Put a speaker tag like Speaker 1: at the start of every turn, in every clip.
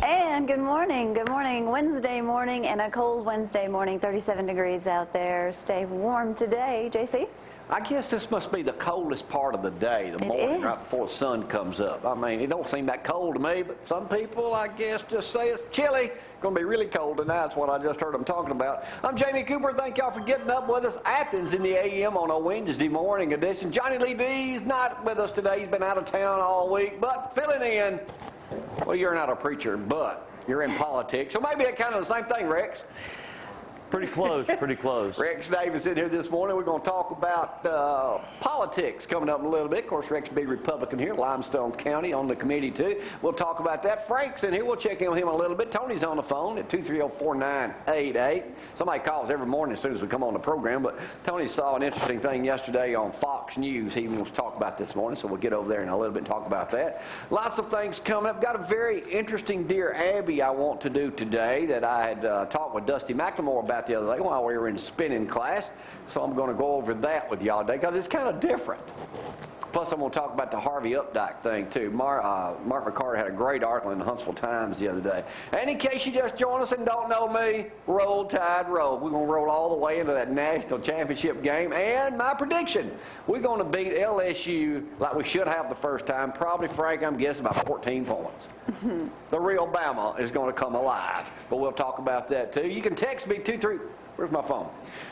Speaker 1: And good morning. Good morning. Wednesday morning and a cold Wednesday morning. 37 degrees out there. Stay warm today. JC?
Speaker 2: I guess this must be the coldest part of the day, the morning, right before the sun comes up. I mean, it don't seem that cold to me, but some people, I guess, just say it's chilly. It's going to be really cold tonight. That's what I just heard them talking about. I'm Jamie Cooper. Thank y'all for getting up with us. Athens in the AM on a Wednesday morning edition. Johnny Lee B's not with us today. He's been out of town all week, but filling in. Well, you're not a preacher, but you're in politics. So maybe it's kind of the same thing, Rex.
Speaker 3: Pretty close, pretty close.
Speaker 2: Rex Davis in here this morning. We're going to talk about politics coming up in a little bit. Of course, Rex will be Republican here, Limestone County, on the committee too. We'll talk about that. Frank's in here. We'll check in on him a little bit. Tony's on the phone at 230-4988. Somebody calls every morning as soon as we come on the program, but Tony saw an interesting thing yesterday on Fox News. He wants to talk about this morning, so we'll get over there in a little bit and talk about that. Lots of things coming up. Got a very interesting Dear Abby I want to do today that I had talked with Dusty McLemore about the other day while we were in spinning class. So I'm going to go over that with y'all today because it's kind of different. Plus, I'm going to talk about the Harvey Updike thing, too. Mark McCarter had a great article in the Huntsville Times the other day. And in case you just joined us and don't know me, Roll Tide Roll. We're going to roll all the way into that national championship game. And my prediction, we're going to beat LSU like we should have the first time. Probably, Frank, I'm guessing about 14 points. The real Bama is going to come alive. But we'll talk about that, too. You can text me 23... Where's my phone?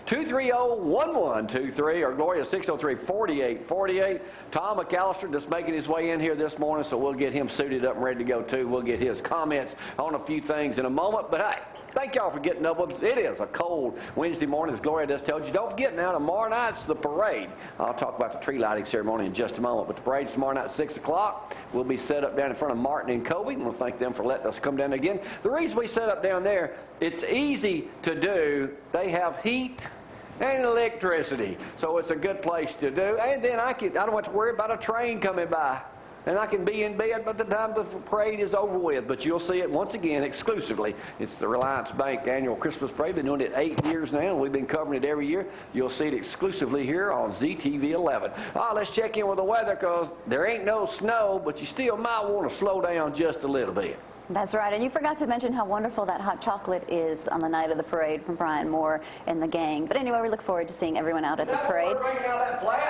Speaker 2: 230-1123 or Gloria 603-4848. Tom McAlister just making his way in here this morning, so we'll get him suited up and ready to go too. We'll get his comments on a few things in a moment. But hey, thank y'all for getting up with us. It is a cold Wednesday morning, as Gloria just told you. Don't forget now, tomorrow night's the parade. I'll talk about the tree lighting ceremony in just a moment. But the parade's tomorrow night at 6 o'clock. We'll be set up down in front of Martin and Kobe. We'll thank them for letting us come down again. The reason we set up down there, it's easy to do. They have heat and electricity, so it's a good place to do. And then I don't have to worry about a train coming by. And I can be in bed by the time the parade is over with. But you'll see it once again exclusively. It's the Reliance Bank annual Christmas parade. Been doing it 8 years now, and we've been covering it every year. You'll see it exclusively here on ZTV 11. Let's check in with the weather because there ain't no snow, but you still might want to slow down just a little bit.
Speaker 1: That's right. And you forgot to mention how wonderful that hot chocolate is on the night of the parade from Brian Moore and the gang. But anyway, we look forward to seeing everyone out at the parade.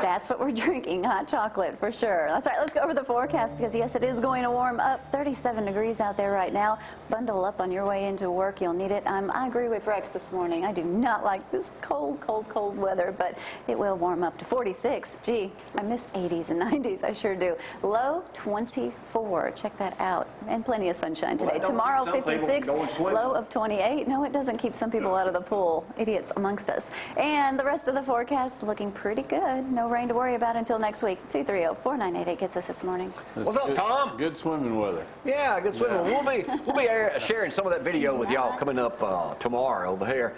Speaker 1: That's what we're drinking, hot chocolate for sure. That's right. Let's go over the forecast because, yes, it is going to warm up. 37 degrees out there right now. Bundle up on your way into work. You'll need it. I agree with Rex this morning. I do not like this cold, cold, cold weather, but it will warm up to 46. Gee, I miss 80s and 90s. I sure do. Low 24. Check that out. And plenty of sunshine today. Well, tomorrow 56, low of 28. No, it doesn't keep some people out of the pool. Idiots amongst us. And the rest of the forecast looking pretty good. No rain to worry about until next week. 230-4988 gets us this morning.
Speaker 2: What's up, Tom?
Speaker 3: Good swimming weather.
Speaker 2: Yeah, good swimming. Yeah. We'll be sharing some of that video with y'all coming up tomorrow over here.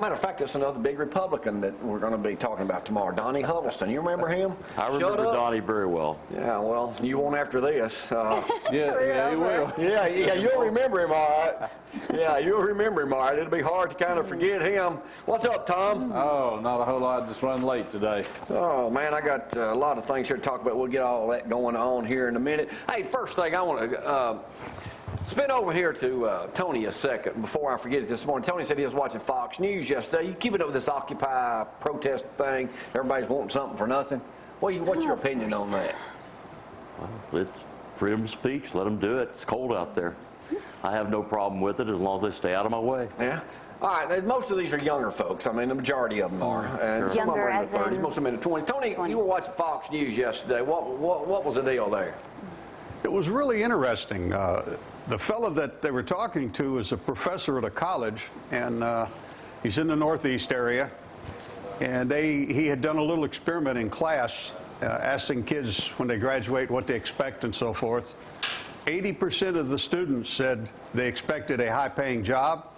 Speaker 2: Matter of fact, it's another big Republican that we're going to be talking about tomorrow, Donnie Huddleston. You remember him?
Speaker 3: I remember Donnie very well.
Speaker 2: Yeah, well, you won't after this.
Speaker 3: Yeah, you will.
Speaker 2: Yeah, you'll remember him all right. Yeah, you'll remember him all right. It'll be hard to kind of forget him. What's up, Tom?
Speaker 3: Oh, not a whole lot. Just running late today.
Speaker 2: Oh, man, I got a lot of things here to talk about. We'll get all that going on here in a minute. Hey, first thing I want to... spin over here to Tony a second before I forget it this morning. Tony said he was watching Fox News yesterday. You keep it up with this Occupy protest thing. Everybody's wanting something for nothing. What's your opinion on that?
Speaker 3: Well, it's freedom of speech. Let them do it. It's cold out there. I have no problem with it as long as they stay out of my way.
Speaker 2: Yeah. All right, most of these are younger folks. I mean, the majority of them are. And
Speaker 1: sure.
Speaker 2: Some of them are in the 30s,
Speaker 1: in
Speaker 2: most of them in the 20s. Tony, 20s. You were watching Fox News yesterday. What was the deal there?
Speaker 4: It was really interesting. The fellow that they were talking to is a professor at a college, and he's in the Northeast area. And he had done a little experiment in class, asking kids when they graduate what they expect and so forth. 80% of the students said they expected a high-paying job,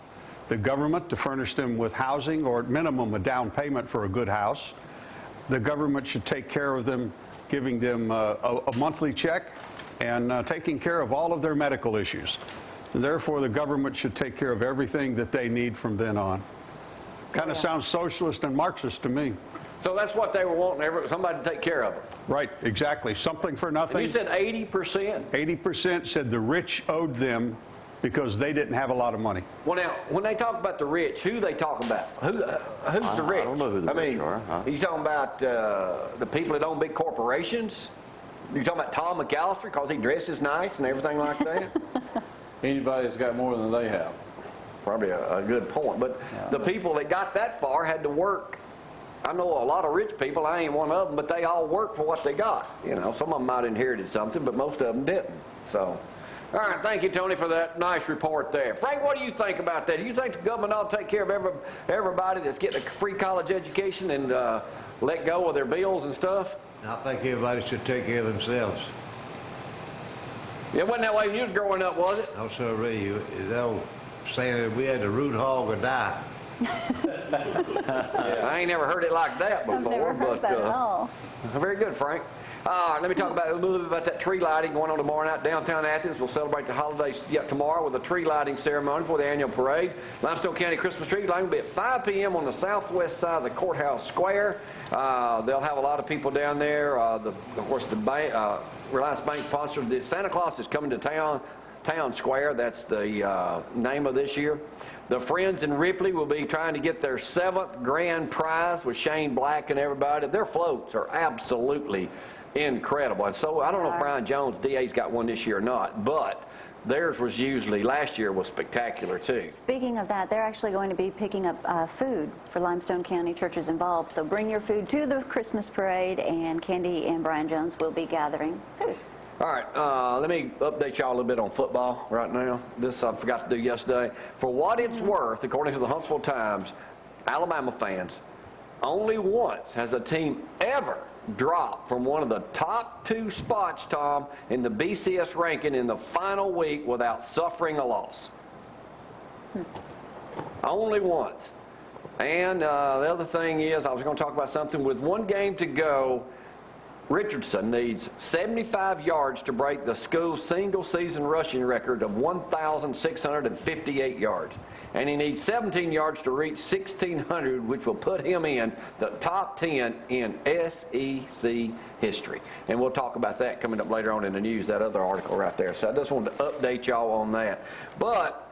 Speaker 4: the government to furnish them with housing or at minimum a down payment for a good house. The government should take care of them, giving them a monthly check and taking care of all of their medical issues. And therefore, the government should take care of everything that they need from then on. Kind of sounds socialist and Marxist to me.
Speaker 2: So that's what they were wanting, somebody to take care of them.
Speaker 4: Right, exactly. Something for nothing.
Speaker 2: And you said 80%?
Speaker 4: 80% said the rich owed them because they didn't have a lot of money.
Speaker 2: Well, now, when they talk about the rich, who they talking about? Who's the rich?
Speaker 3: I don't know who the rich are.
Speaker 2: Are you talking about the people that own big corporations? You talking about Tom McAlister because he dresses nice and everything like that?
Speaker 5: Anybody that's got more than they have.
Speaker 2: Probably a good point. But the people that got that far had to work. I know a lot of rich people, I ain't one of them, but they all work for what they got. You know, some of them might have inherited something, but most of them didn't. So, all right, thank you, Tony, for that nice report there. Frank, what do you think about that? Do you think the government ought to take care of everybody that's getting a free college education and let go of their bills and stuff?
Speaker 6: I think everybody should take care of themselves.
Speaker 2: It wasn't that way when you was growing up, was it?
Speaker 6: No, sir, Ray. The old saying that we had to root hog or die.
Speaker 2: I ain't never heard it like that before.
Speaker 1: I've never heard that at all.
Speaker 2: Very good, Frank. Let me talk about a little bit about that tree lighting going on tomorrow night downtown Athens. We'll celebrate the holidays tomorrow with a tree lighting ceremony for the annual parade. Limestone County Christmas tree lighting will be at 5 p.m. on the southwest side of the courthouse square. They'll have a lot of people down there. Of course, the bank, Reliance Bank sponsored Santa Claus is coming to town square. That's the name of this year. The Friends in Ripley will be trying to get their 7th grand prize with Shane Black and everybody. Their floats are absolutely incredible. And so I don't know if Brian Jones, DA's got one this year or not, but theirs was usually, last year was spectacular too.
Speaker 1: Speaking of that, they're actually going to be picking up food for Limestone County churches involved. So bring your food to the Christmas parade, and Candy and Brian Jones will be gathering food.
Speaker 2: All right, let me update y'all a little bit on football right now. This I forgot to do yesterday. For what it's worth, according to the Huntsville Times, Alabama fans, only once has a team ever dropped from one of the top 2 spots, Tom, in the BCS ranking in the final week without suffering a loss. Only once. And the other thing is, I was going to talk about something. With 1 game to go, Richardson needs 75 yards to break the school's single-season rushing record of 1,658 yards. And he needs 17 yards to reach 1,600, which will put him in the top 10 in SEC history. And we'll talk about that coming up later on in the news, that other article right there. So I just wanted to update y'all on that. But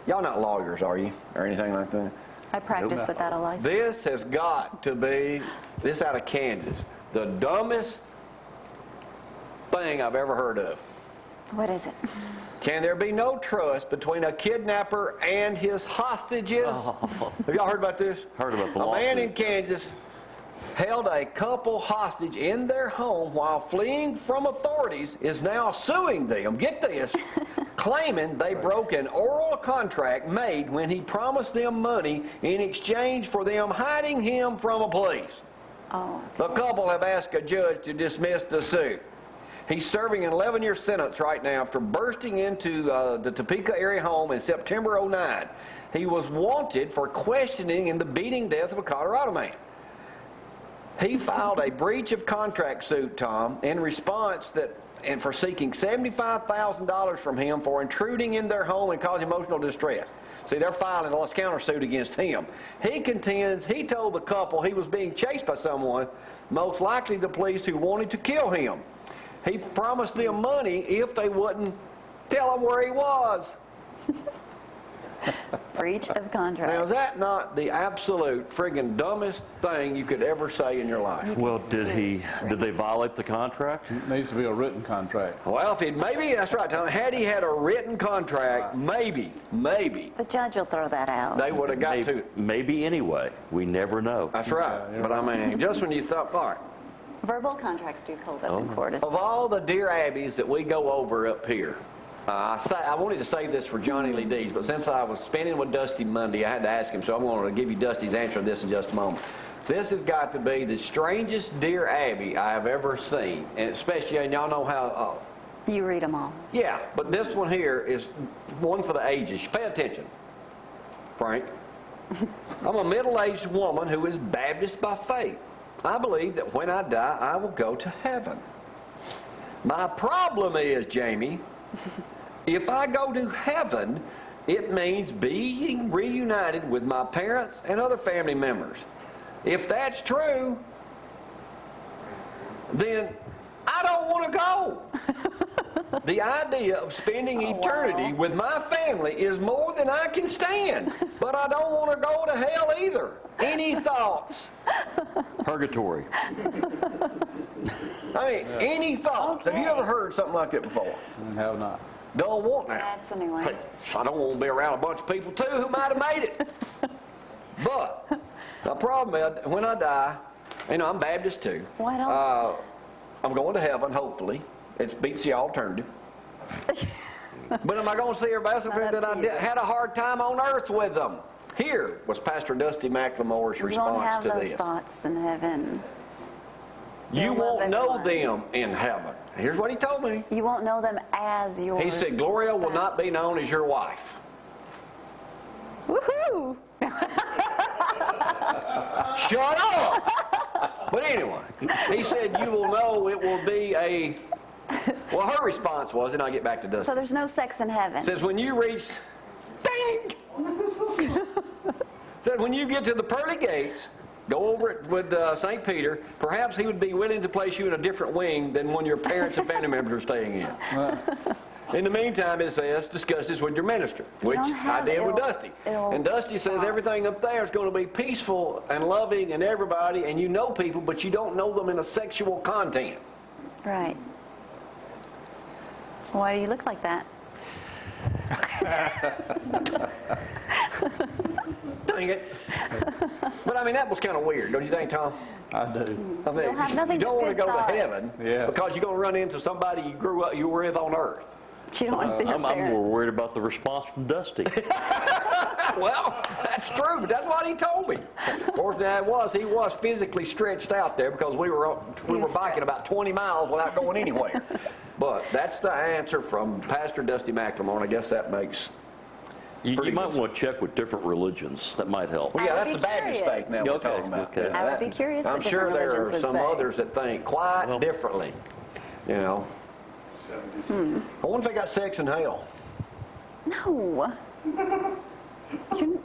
Speaker 2: y'all not lawyers, are you? Or anything like that?
Speaker 1: I practice without a license.
Speaker 2: This has got to be, this out of Kansas, the dumbest thing I've ever heard of.
Speaker 1: What is it?
Speaker 2: Can there be no trust between a kidnapper and his hostages?
Speaker 3: Oh.
Speaker 2: Have y'all heard about this?
Speaker 3: Heard about the
Speaker 2: A
Speaker 3: lawsuit.
Speaker 2: man in Kansas held a couple hostage in their home while fleeing from authorities is now suing them, get this, claiming they broke an oral contract made when he promised them money in exchange for them hiding him from the police.
Speaker 1: Oh,
Speaker 2: The couple have asked a judge to dismiss the suit. He's serving an 11-year sentence right now after bursting into the Topeka area home in September '09. He was wanted for questioning and the beating death of a Colorado man. He filed a breach of contract suit, Tom, in response and for seeking $75,000 from him for intruding in their home and causing emotional distress. See, they're filing a countersuit against him. He contends he told the couple he was being chased by someone, most likely the police, who wanted to kill him. He promised them money if they wouldn't tell him where he was.
Speaker 1: breach of contract.
Speaker 2: Now, is that not the absolute friggin' dumbest thing you could ever say in your life?
Speaker 3: Well, did they violate the contract?
Speaker 5: It needs to be a written contract.
Speaker 2: Well, if maybe that's right, Tom. Had he had a written contract, maybe
Speaker 1: The judge will throw that out.
Speaker 2: they would have got to.
Speaker 3: Maybe anyway. We never know.
Speaker 2: That's right. But I mean, just when you thought, all right,
Speaker 1: Verbal contracts do hold up in court.
Speaker 2: of all the dear Abbeys that we go over up here, I wanted to save this for Johnny Lee Dees, but since I was spending with Dusty Monday, I had to ask him, so I'm going to give you Dusty's answer to this in just a moment. This has got to be the strangest dear Abbey I have ever seen, and especially, and y'all know how...
Speaker 1: You read them all.
Speaker 2: Yeah, but this one here is one for the ages. Pay attention, Frank. I'm a middle-aged woman who is Baptist by faith. I believe that when I die, I will go to heaven. My problem is, Jamie, if I go to heaven, it means being reunited with my parents and other family members. if that's true, then I don't want to go. The idea of spending eternity with my family is more than I can stand. But I don't want to go to hell either. Any thoughts?
Speaker 3: Purgatory.
Speaker 2: I mean, any thoughts?
Speaker 1: Okay.
Speaker 2: Have you ever heard something like that before?
Speaker 5: I have not.
Speaker 2: Don't want now.
Speaker 1: That's anyway.
Speaker 2: Hey, I don't want to be around a bunch of people too who might have made it. But the problem is, when I die, you know, I'm Baptist too.
Speaker 1: Why don't?
Speaker 2: I'm going to heaven, hopefully. It beats the alternative. But am I going to see everybody else that I had a hard time on earth with them? Here was Pastor Dusty McLemore's
Speaker 1: You won't
Speaker 2: response
Speaker 1: have
Speaker 2: to
Speaker 1: those
Speaker 2: this.
Speaker 1: thoughts in heaven.
Speaker 2: You
Speaker 1: You'll
Speaker 2: won't
Speaker 1: love
Speaker 2: know
Speaker 1: everyone.
Speaker 2: them in heaven. Here's what he told me.
Speaker 1: You won't know them as yours.
Speaker 2: He said, Gloria will not be known as your wife.
Speaker 1: Woohoo!
Speaker 2: Shut up! But anyway, he said you will know it will be a... Well, her response was, and I'll get back to Dusty.
Speaker 1: So there's no sex in heaven.
Speaker 2: Says when you reach... Dang! Said when you get to the pearly gates, go over it with St. Peter. Perhaps he would be willing to place you in a different wing than one your parents and family members are staying in. In the meantime, it says, discuss this with your minister, which I did with Dusty. And Dusty says everything up there is going to be peaceful and loving and everybody, and you know people, but you don't know them in a sexual content.
Speaker 1: Right. Why do you look like that?
Speaker 2: Dang it. But I mean, that was kind of weird, don't you think, Tom?
Speaker 5: I do.
Speaker 2: I mean,
Speaker 1: You'll have nothing
Speaker 2: you don't
Speaker 1: but
Speaker 2: want to
Speaker 1: good
Speaker 2: go
Speaker 1: thoughts.
Speaker 2: to heaven because you're going to run into somebody you were with on earth.
Speaker 1: You don't want to see your
Speaker 3: I'm
Speaker 1: parents.
Speaker 3: more worried about the response from Dusty.
Speaker 2: Well, that's true, but that's what he told me. Of course, he was physically stretched out there because we were biking
Speaker 1: stressed.
Speaker 2: about 20 miles without going anywhere. But that's the answer from Pastor Dusty McLemore, and I guess that makes
Speaker 3: You
Speaker 2: pretty
Speaker 3: might
Speaker 2: good
Speaker 3: want to check with different religions. That might help.
Speaker 2: Well, yeah,
Speaker 1: I would
Speaker 2: that's
Speaker 1: be
Speaker 2: the Baptist
Speaker 1: curious.
Speaker 2: faith now we're
Speaker 3: Okay,
Speaker 2: talking about.
Speaker 3: okay.
Speaker 1: I would be curious
Speaker 2: I'm
Speaker 1: what
Speaker 2: sure
Speaker 1: different
Speaker 2: there are
Speaker 1: religions would
Speaker 2: some
Speaker 1: say.
Speaker 2: others that think quite differently, you know. I wonder if they got sex in hell.
Speaker 1: No.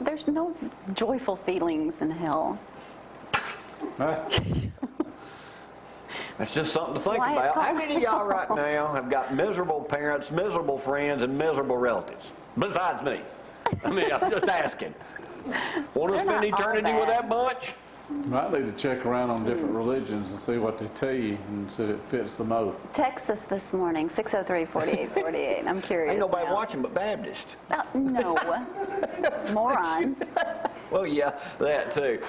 Speaker 1: There's no joyful feelings in hell.
Speaker 2: That's just something to think
Speaker 1: why it's
Speaker 2: about.
Speaker 1: called
Speaker 2: How many of y'all right now have got miserable parents, miserable friends, and miserable relatives? Besides me. I mean, I'm just asking. Want to
Speaker 1: They're
Speaker 2: spend
Speaker 1: not all
Speaker 2: eternity with
Speaker 1: bad.
Speaker 2: that bunch?
Speaker 5: Might need to check around on different religions and see what they tell you and see if it fits the most.
Speaker 1: Text us this morning, 603-4848. I'm curious.
Speaker 2: Ain't nobody
Speaker 1: now.
Speaker 2: watching but Baptist.
Speaker 1: No. Morons.
Speaker 2: Well, yeah, that too.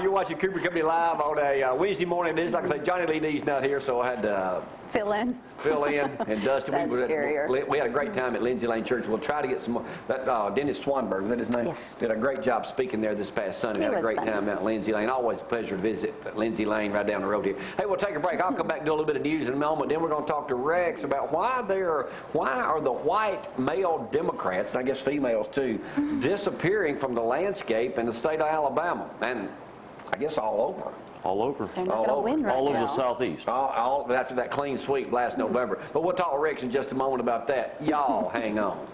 Speaker 2: You're watching Cooper Company Live on a Wednesday morning. It is, like I say, Johnny Lee Dee's not here, so I had to
Speaker 1: Fill in.
Speaker 2: fill in. And Dusty,
Speaker 1: That's scarier.
Speaker 2: we had a great time at Lindsay Lane Church. We'll try to get some more. Dennis Swanberg, is that his name?
Speaker 1: Yes.
Speaker 2: Did a great job speaking there this past Sunday.
Speaker 1: He
Speaker 2: Had a
Speaker 1: was
Speaker 2: great
Speaker 1: fun.
Speaker 2: time out at Lindsay Lane. Always a pleasure to visit Lindsay Lane right down the road here. Hey, we'll take a break. I'll come back and do a little bit of news in a moment. Then we're going to talk to Rex about why are the white male Democrats, and I guess females too, disappearing from the landscape in the state of Alabama, and I guess all over.
Speaker 3: All over.
Speaker 1: They're not
Speaker 2: All
Speaker 1: going to
Speaker 2: over.
Speaker 1: win right
Speaker 3: All over
Speaker 1: now.
Speaker 3: the southeast.
Speaker 2: All after that clean sweep last November. But we'll talk to Rex in just a moment about that. Y'all hang on.